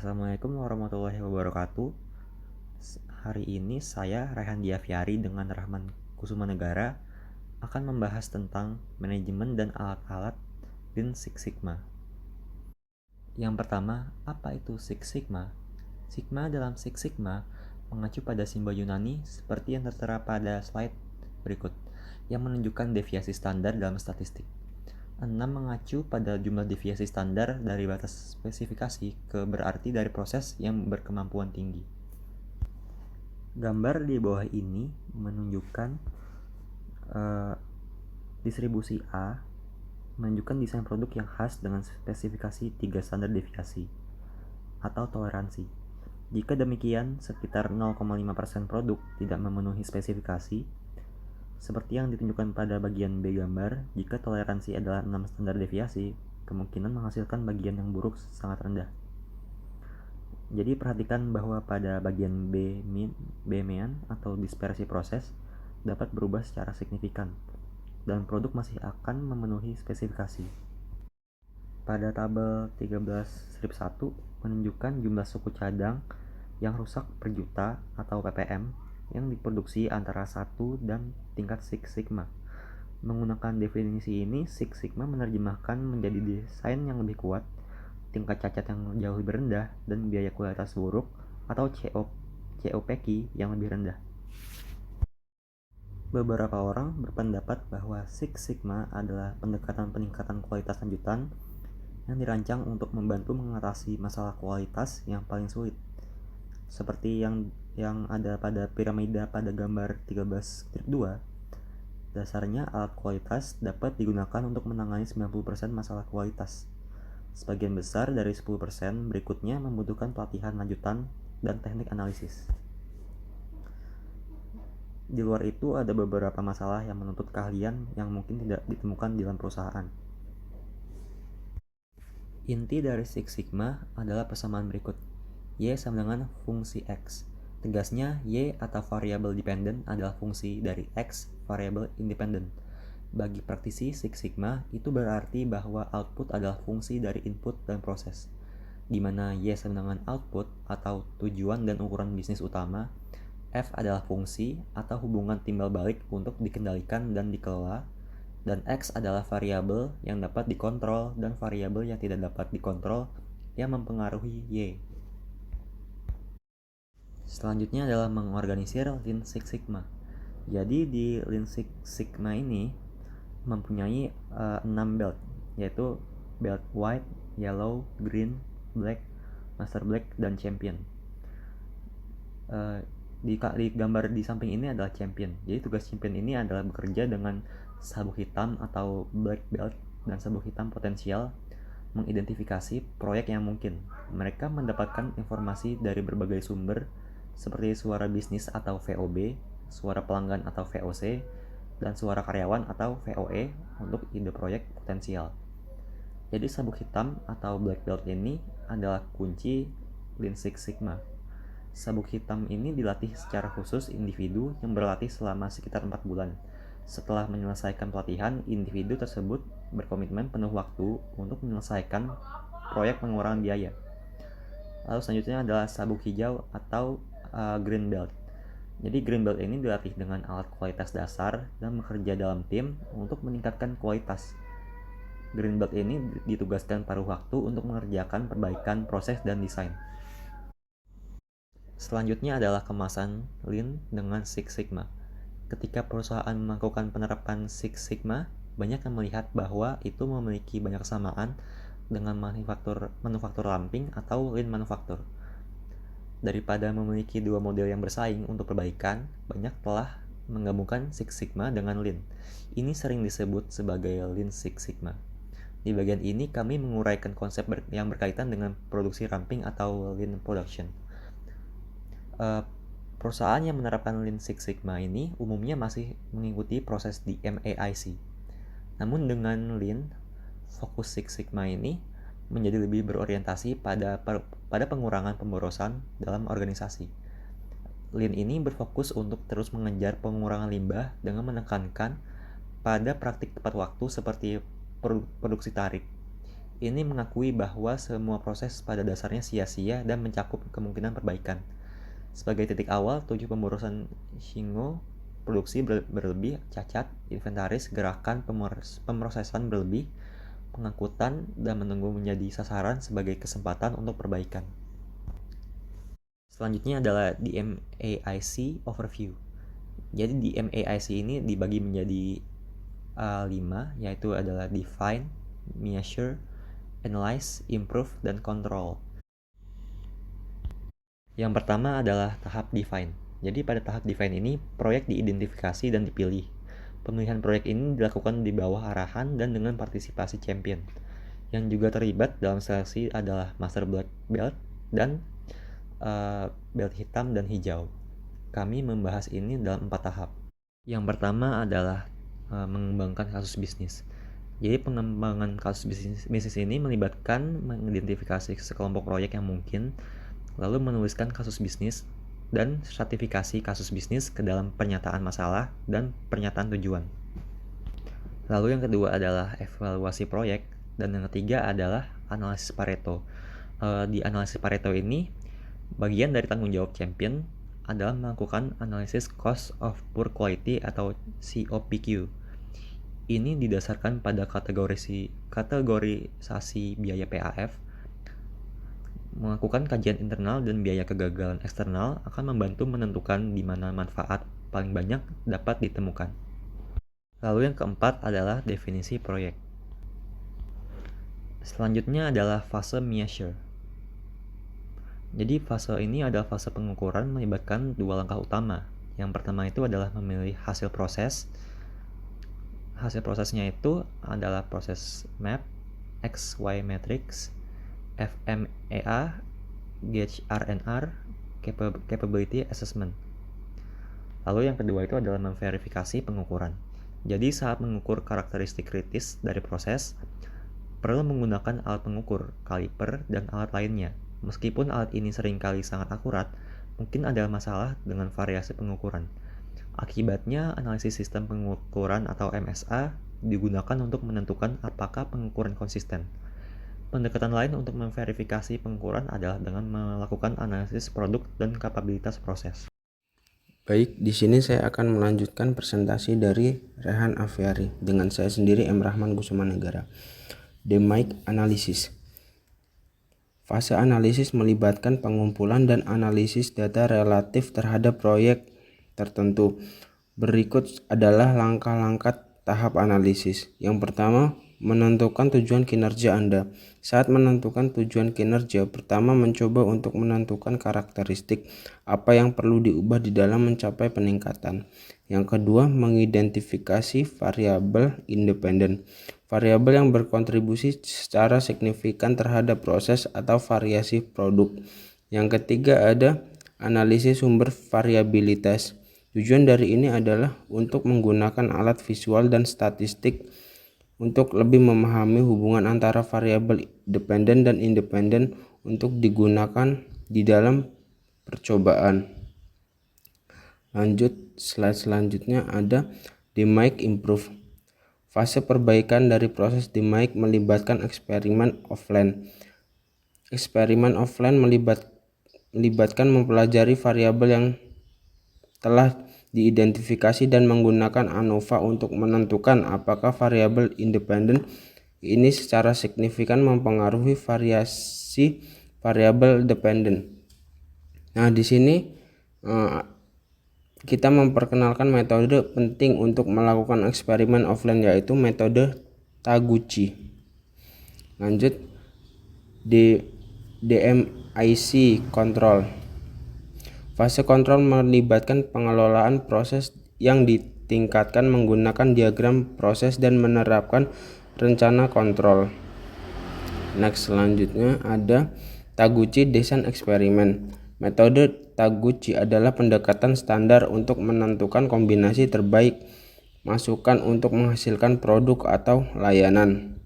Assalamualaikum warahmatullahi wabarakatuh. Hari ini saya Rehan Diaviari dengan Rahman Kusumanegara akan membahas tentang manajemen dan alat-alat Lean Six Sigma. Yang pertama, apa itu Six Sigma? Sigma dalam Six Sigma mengacu pada simbol Yunani seperti yang tertera pada slide berikut, yang menunjukkan deviasi standar dalam statistik. 6 mengacu pada jumlah deviasi standar dari batas spesifikasi ke berarti dari proses yang berkemampuan tinggi. Gambar di bawah ini menunjukkan distribusi A menunjukkan desain produk yang khas dengan spesifikasi 3 standar deviasi atau toleransi. Jika demikian, sekitar 0,5% produk tidak memenuhi spesifikasi, seperti yang ditunjukkan pada bagian B gambar. Jika toleransi adalah 6 standar deviasi, kemungkinan menghasilkan bagian yang buruk sangat rendah. Jadi perhatikan bahwa pada bagian B-mean atau dispersi proses dapat berubah secara signifikan, dan produk masih akan memenuhi spesifikasi. Pada tabel 13-1 menunjukkan jumlah suku cadang yang rusak per juta atau ppm yang diproduksi antara 1 dan tingkat Six Sigma. Menggunakan definisi ini, Six Sigma menerjemahkan menjadi desain yang lebih kuat, tingkat cacat yang jauh lebih rendah, dan biaya kualitas buruk atau COPQ yang lebih rendah. Beberapa orang berpendapat bahwa Six Sigma adalah pendekatan peningkatan kualitas lanjutan yang dirancang untuk membantu mengatasi masalah kualitas yang paling sulit. Seperti yang ada pada piramida pada gambar 13-2, dasarnya alat kualitas dapat digunakan untuk menangani 90% masalah kualitas. Sebagian besar dari 10% berikutnya membutuhkan pelatihan lanjutan dan teknik analisis. Di luar itu ada beberapa masalah yang menuntut keahlian yang mungkin tidak ditemukan di dalam perusahaan. Inti dari Six Sigma adalah persamaan berikut. Y sama dengan fungsi X. Tegasnya, Y atau variable dependent adalah fungsi dari X, variable independent. Bagi praktisi Six Sigma, itu berarti bahwa output adalah fungsi dari input dan proses, di mana Y sama dengan output atau tujuan dan ukuran bisnis utama, F adalah fungsi atau hubungan timbal balik untuk dikendalikan dan dikelola, dan X adalah variabel yang dapat dikontrol dan variabel yang tidak dapat dikontrol yang mempengaruhi Y. Selanjutnya adalah mengorganisir Lean Six Sigma. Jadi di Lean Six Sigma ini mempunyai 6 belt, yaitu belt white, yellow, green, black, master black, dan champion. Di gambar di samping ini adalah champion. Jadi tugas champion ini adalah bekerja dengan sabuk hitam atau black belt dan sabuk hitam potensial, mengidentifikasi proyek yang mungkin. Mereka mendapatkan informasi dari berbagai sumber seperti suara bisnis atau VOB, suara pelanggan atau VOC, dan suara karyawan atau VOE untuk ide proyek potensial. Jadi sabuk hitam atau black belt ini adalah kunci Lean Six Sigma. Sabuk hitam ini dilatih secara khusus individu yang berlatih selama sekitar 4 bulan. Setelah menyelesaikan pelatihan, individu tersebut berkomitmen penuh waktu untuk menyelesaikan proyek pengurangan biaya. Lalu selanjutnya adalah sabuk hijau atau green belt. Jadi green belt ini dilatih dengan alat kualitas dasar dan bekerja dalam tim untuk meningkatkan kualitas. Green belt ini ditugaskan paruh waktu untuk mengerjakan perbaikan proses dan desain. Selanjutnya adalah kemasan Lean dengan Six Sigma. Ketika perusahaan melakukan penerapan Six Sigma, banyak yang melihat bahwa itu memiliki banyak kesamaan dengan manufaktur ramping atau Lean manufaktur. Daripada memiliki dua model yang bersaing untuk perbaikan, banyak telah menggabungkan Six Sigma dengan Lean. Ini sering disebut sebagai Lean Six Sigma. Di bagian ini kami menguraikan konsep yang berkaitan dengan produksi ramping atau Lean Production. Perusahaan yang menerapkan Lean Six Sigma ini umumnya masih mengikuti proses di MAIC. Namun dengan Lean, fokus Six Sigma ini menjadi lebih berorientasi pada pengurangan pemborosan dalam organisasi. Lean ini berfokus untuk terus mengejar pengurangan limbah dengan menekankan pada praktik tepat waktu seperti produksi tarik. ini mengakui bahwa semua proses pada dasarnya sia-sia dan mencakup kemungkinan perbaikan. Sebagai titik awal, 7 pemborosan Shingo, produksi berlebih, cacat, inventaris, gerakan, pemrosesan berlebih, pengangkutan, dan menunggu menjadi sasaran sebagai kesempatan untuk perbaikan. Selanjutnya adalah DMAIC Overview. Jadi DMAIC ini dibagi menjadi 5, yaitu adalah Define, Measure, Analyze, Improve, dan Control. Yang pertama adalah tahap Define. Jadi pada tahap Define ini, proyek diidentifikasi dan dipilih. Pemilihan proyek ini dilakukan di bawah arahan dan dengan partisipasi champion. Yang juga terlibat dalam seleksi adalah Master Black Belt dan belt hitam dan hijau. Kami membahas ini dalam 4 tahap. Yang pertama adalah mengembangkan kasus bisnis. Jadi pengembangan kasus bisnis ini melibatkan mengidentifikasi sekelompok proyek yang mungkin, lalu menuliskan kasus bisnis dan stratifikasi kasus bisnis ke dalam pernyataan masalah dan pernyataan tujuan. Lalu yang kedua adalah evaluasi proyek, dan yang ketiga adalah analisis Pareto. Di analisis Pareto ini, bagian dari tanggung jawab champion adalah melakukan analisis cost of poor quality atau COPQ. Ini didasarkan pada kategorisasi biaya PAF. Melakukan kajian internal dan biaya kegagalan eksternal akan membantu menentukan di mana manfaat paling banyak dapat ditemukan. Lalu yang keempat adalah definisi proyek. Selanjutnya adalah fase measure. Jadi fase ini adalah fase pengukuran melibatkan 2 langkah utama. Yang pertama itu adalah memilih hasil proses. Hasil prosesnya itu adalah proses map, XY matrix, FMEA, Gauge RNR, capability assessment. Lalu yang kedua itu adalah memverifikasi pengukuran. Jadi saat mengukur karakteristik kritis dari proses, perlu menggunakan alat pengukur, kaliper, dan alat lainnya. Meskipun alat ini seringkali sangat akurat, mungkin ada masalah dengan variasi pengukuran. Akibatnya, analisis sistem pengukuran atau MSA digunakan untuk menentukan apakah pengukuran konsisten. Pendekatan lain untuk memverifikasi pengukuran adalah dengan melakukan analisis produk dan kapabilitas proses. Baik, di sini saya akan melanjutkan presentasi dari Rehan Afiari dengan saya sendiri M. Rahman Kusumanegara. DMAIC Analysis. Fase analisis melibatkan pengumpulan dan analisis data relatif terhadap proyek tertentu. Berikut adalah langkah-langkah tahap analisis. Yang pertama, menentukan tujuan kinerja Anda. Saat menentukan tujuan kinerja, pertama mencoba untuk menentukan karakteristik apa yang perlu diubah di dalam mencapai peningkatan. Yang kedua, mengidentifikasi variabel independen. Variabel yang berkontribusi secara signifikan terhadap proses atau variasi produk. Yang ketiga ada analisis sumber variabilitas. Tujuan dari ini adalah untuk menggunakan alat visual dan statistik untuk lebih memahami hubungan antara variabel dependen dan independen untuk digunakan di dalam percobaan. Lanjut, slide selanjutnya ada DMAIC Improve. Fase perbaikan dari proses DMAIC melibatkan eksperimen offline. Eksperimen offline melibatkan mempelajari variabel yang telah diidentifikasi dan menggunakan ANOVA untuk menentukan apakah variabel independen ini secara signifikan mempengaruhi variasi variabel dependen. Nah, di sini kita memperkenalkan metode penting untuk melakukan eksperimen offline, yaitu metode Taguchi. Lanjut, DMIC Control. Fase kontrol melibatkan pengelolaan proses yang ditingkatkan menggunakan diagram proses dan menerapkan rencana kontrol. Next, selanjutnya ada Taguchi Design Experiment. Metode Taguchi adalah pendekatan standar untuk menentukan kombinasi terbaik masukan untuk menghasilkan produk atau layanan.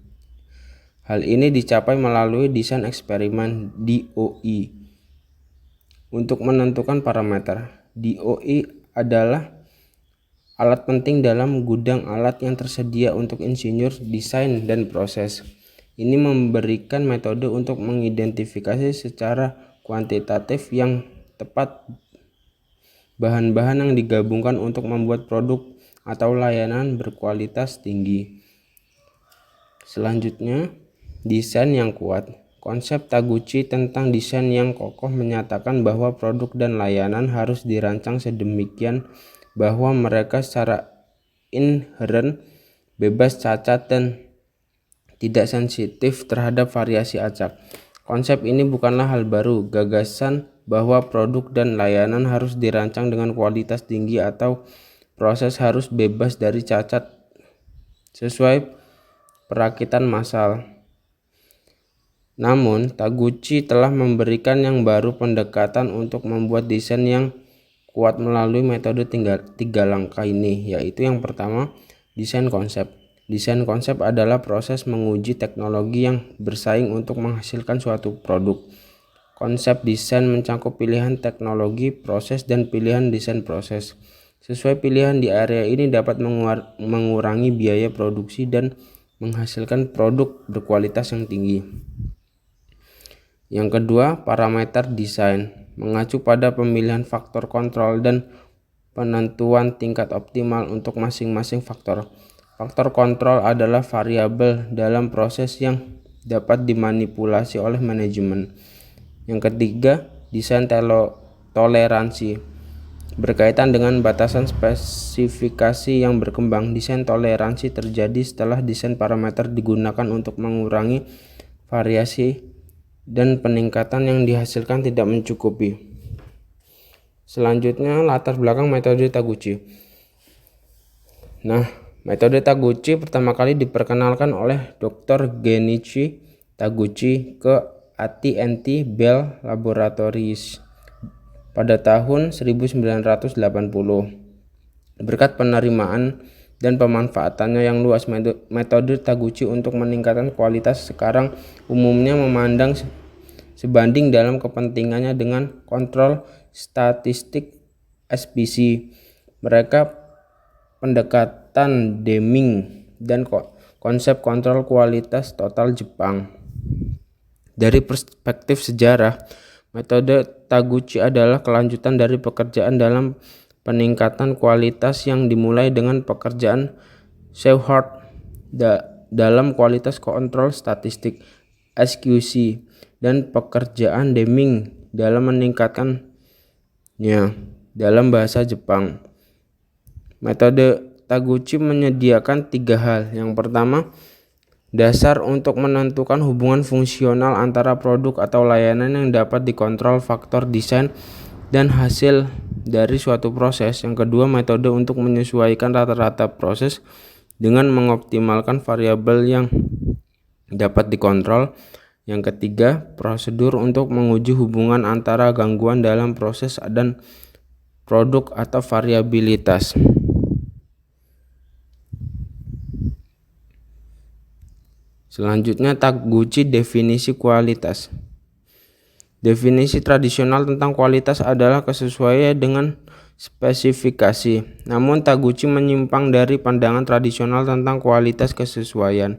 Hal ini dicapai melalui desain eksperimen DOE. Untuk menentukan parameter, DOE adalah alat penting dalam gudang alat yang tersedia untuk insinyur desain dan proses. Ini memberikan metode untuk mengidentifikasi secara kuantitatif yang tepat bahan-bahan yang digabungkan untuk membuat produk atau layanan berkualitas tinggi. Selanjutnya, desain yang kuat. Konsep Taguchi tentang desain yang kokoh menyatakan bahwa produk dan layanan harus dirancang sedemikian bahwa mereka secara inheren bebas cacat dan tidak sensitif terhadap variasi acak. Konsep ini bukanlah hal baru. Gagasan bahwa produk dan layanan harus dirancang dengan kualitas tinggi atau proses harus bebas dari cacat sesuai perakitan massal. Namun, Taguchi telah memberikan yang baru pendekatan untuk membuat desain yang kuat melalui metode tiga langkah ini, yaitu yang pertama, desain konsep. Desain konsep adalah proses menguji teknologi yang bersaing untuk menghasilkan suatu produk. Konsep desain mencakup pilihan teknologi, proses, dan pilihan desain proses. Sesuai pilihan di area ini dapat mengurangi biaya produksi dan menghasilkan produk berkualitas yang tinggi. Yang kedua, parameter desain mengacu pada pemilihan faktor kontrol dan penentuan tingkat optimal untuk masing-masing faktor. Faktor kontrol adalah variabel dalam proses yang dapat dimanipulasi oleh manajemen. Yang ketiga, desain toleransi berkaitan dengan batasan spesifikasi yang berkembang. Desain toleransi terjadi setelah desain parameter digunakan untuk mengurangi variasi dan peningkatan yang dihasilkan tidak mencukupi. Selanjutnya, latar belakang metode Taguchi. Metode Taguchi pertama kali diperkenalkan oleh Dr. Genichi Taguchi ke AT&T Bell Laboratories pada tahun 1980. Berkat penerimaan dan pemanfaatannya yang luas, metode Taguchi untuk meningkatkan kualitas sekarang umumnya memandang sebanding dalam kepentingannya dengan kontrol statistik SPC. Mereka pendekatan Deming dan konsep kontrol kualitas total Jepang. Dari perspektif sejarah, metode Taguchi adalah kelanjutan dari pekerjaan dalam peningkatan kualitas yang dimulai dengan pekerjaan Shewhart dalam kualitas kontrol statistik SQC dan pekerjaan Deming dalam meningkatkannya dalam bahasa Jepang. Metode Taguchi menyediakan 3 hal. Yang pertama, dasar untuk menentukan hubungan fungsional antara produk atau layanan yang dapat dikontrol faktor desain dan hasil dari suatu proses. Yang kedua, metode untuk menyesuaikan rata-rata proses dengan mengoptimalkan variabel yang dapat dikontrol. Yang ketiga, prosedur untuk menguji hubungan antara gangguan dalam proses dan produk atau variabilitas. Selanjutnya, Taguchi definisi kualitas. Definisi tradisional tentang kualitas adalah kesesuaian dengan spesifikasi. Namun Taguchi menyimpang dari pandangan tradisional tentang kualitas kesesuaian.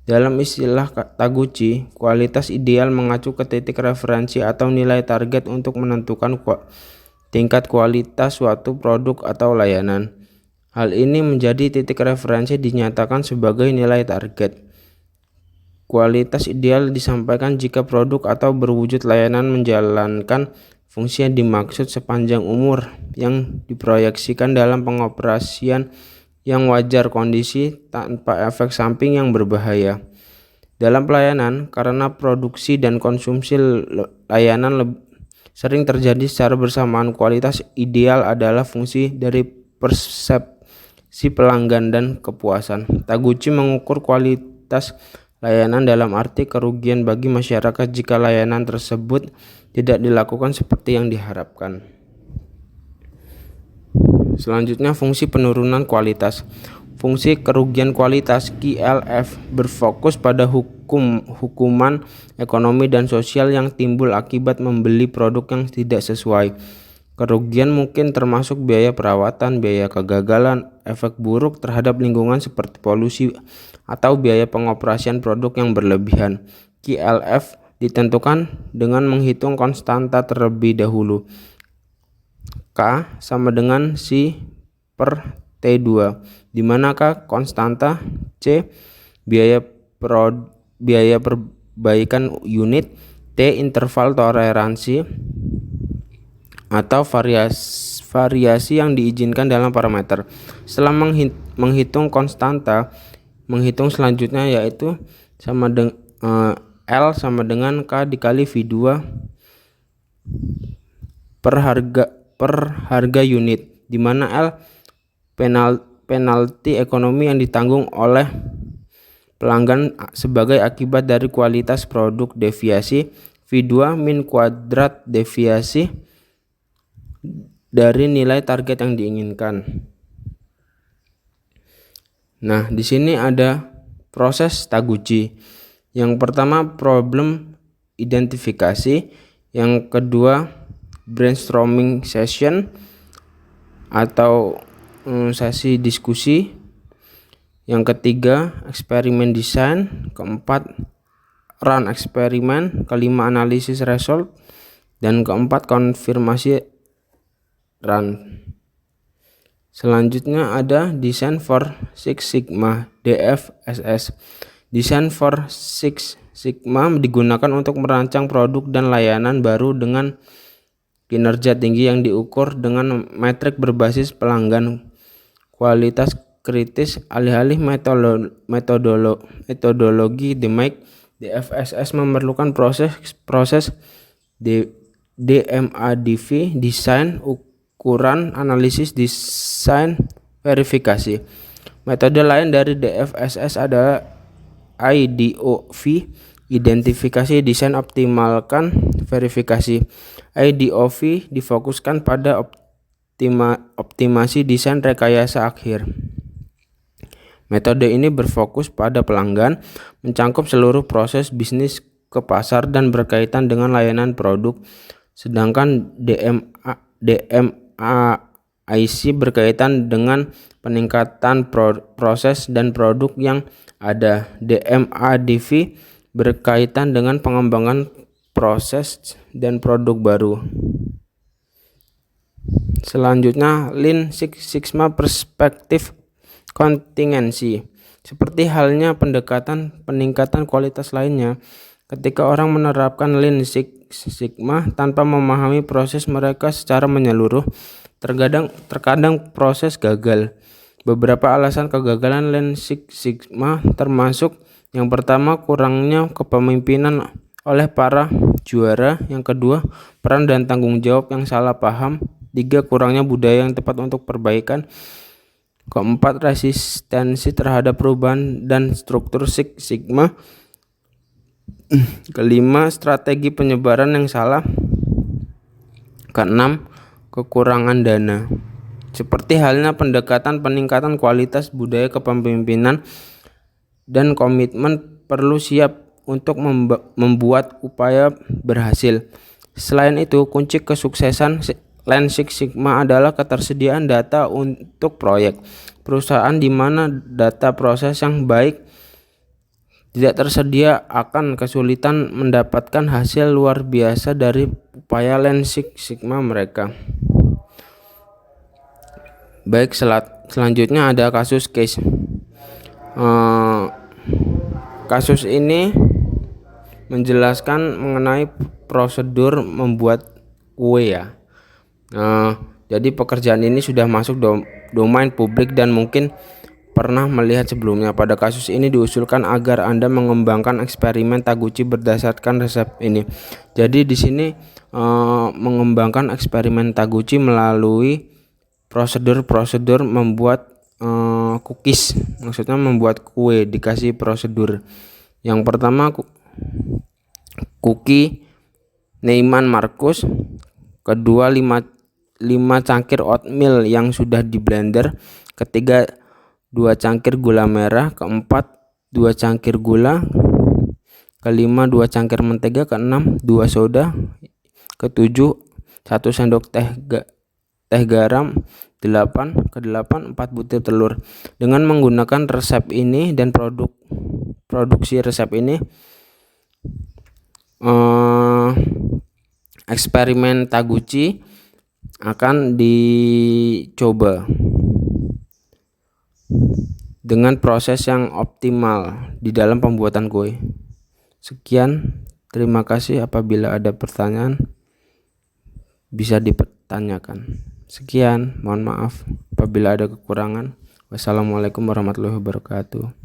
Dalam istilah Taguchi, kualitas ideal mengacu ke titik referensi atau nilai target untuk menentukan tingkat kualitas suatu produk atau layanan. Hal ini menjadi titik referensi dinyatakan sebagai nilai target. Kualitas ideal disampaikan jika produk atau berwujud layanan menjalankan fungsi yang dimaksud sepanjang umur yang diproyeksikan dalam pengoperasian yang wajar, kondisi tanpa efek samping yang berbahaya. Dalam pelayanan, karena produksi dan konsumsi layanan sering terjadi secara bersamaan, kualitas ideal adalah fungsi dari persepsi pelanggan dan kepuasan. Taguchi mengukur kualitas layanan dalam arti kerugian bagi masyarakat jika layanan tersebut tidak dilakukan seperti yang diharapkan. Selanjutnya, fungsi penurunan kualitas. Fungsi kerugian kualitas KLF berfokus pada hukuman ekonomi dan sosial yang timbul akibat membeli produk yang tidak sesuai. Kerugian mungkin termasuk biaya perawatan, biaya kegagalan, efek buruk terhadap lingkungan seperti polusi, atau biaya pengoperasian produk yang berlebihan. KLF ditentukan dengan menghitung konstanta terlebih dahulu. K sama dengan C per T2, di mana K konstanta, C biaya perbaikan unit, T interval toleransi atau variasi yang diizinkan dalam parameter. Setelah menghitung konstanta, menghitung selanjutnya yaitu L sama dengan K dikali V2 per harga unit, di mana L penalti ekonomi yang ditanggung oleh pelanggan sebagai akibat dari kualitas produk, deviasi V2 min kuadrat deviasi dari nilai target yang diinginkan. Nah, di sini ada proses Taguchi. Yang pertama problem identifikasi, yang kedua brainstorming session atau sesi diskusi, yang ketiga eksperimen desain, keempat run eksperimen, kelima analisis result, dan keempat konfirmasi run. Selanjutnya ada Design for Six Sigma (DFSS). Design for Six Sigma digunakan untuk merancang produk dan layanan baru dengan kinerja tinggi yang diukur dengan metrik berbasis pelanggan, kualitas kritis, alih-alih metodologi DFSS memerlukan proses DMADV, desain, ukuran, analisis, desain, verifikasi. Metode lain dari DFSS adalah IDOV, identifikasi, desain, optimalkan, verifikasi. IDOV difokuskan pada optimasi desain rekayasa akhir. Metode ini berfokus pada pelanggan, mencangkup seluruh proses bisnis ke pasar dan berkaitan dengan layanan produk. Sedangkan DMAIC berkaitan dengan peningkatan proses dan produk yang ada. DMADV berkaitan dengan pengembangan proses dan produk baru. Selanjutnya, Lean Six Sigma perspektif kontingensi. Seperti halnya peningkatan kualitas lainnya, ketika orang menerapkan Lean Six Sigma tanpa memahami proses mereka secara menyeluruh, terkadang proses gagal. Beberapa alasan kegagalan Lean Six Sigma termasuk: yang pertama, kurangnya kepemimpinan oleh para juara; yang kedua, peran dan tanggung jawab yang salah paham; 3, kurangnya budaya yang tepat untuk perbaikan; keempat, resistensi terhadap perubahan dan struktur Six Sigma; kelima, strategi penyebaran yang salah; keenam, kekurangan dana. Seperti halnya peningkatan kualitas, budaya kepemimpinan dan komitmen perlu siap untuk membuat upaya berhasil. Selain itu, kunci kesuksesan Lean Six Sigma adalah ketersediaan data untuk proyek. Perusahaan di mana data proses yang baik tidak tersedia akan kesulitan mendapatkan hasil luar biasa dari upaya Lean Six Sigma mereka. Baik, selanjutnya ada kasus case. Kasus ini menjelaskan mengenai prosedur membuat kue ya. Jadi pekerjaan ini sudah masuk domain publik dan mungkin pernah melihat sebelumnya. Pada kasus ini diusulkan agar Anda mengembangkan eksperimen Taguchi berdasarkan resep ini. Jadi di sini mengembangkan eksperimen Taguchi melalui prosedur membuat cookies, maksudnya membuat kue, dikasih prosedur. Yang pertama, cookie Neiman Marcus; kedua, 5 cangkir oatmeal yang sudah di blender; ketiga, 2 cangkir gula merah; keempat, 2 cangkir gula; kelima, 2 cangkir mentega; keenam, 2 soda; ketujuh, 1 sendok teh teh garam 8 ke 8, 4 butir telur. Dengan menggunakan resep ini dan produksi resep ini, eksperimen Taguchi akan dicoba dengan proses yang optimal di dalam pembuatan kue. Sekian, terima kasih. Apabila ada pertanyaan bisa dipertanyakan. Sekian, mohon maaf apabila ada kekurangan. Wassalamualaikum warahmatullahi wabarakatuh.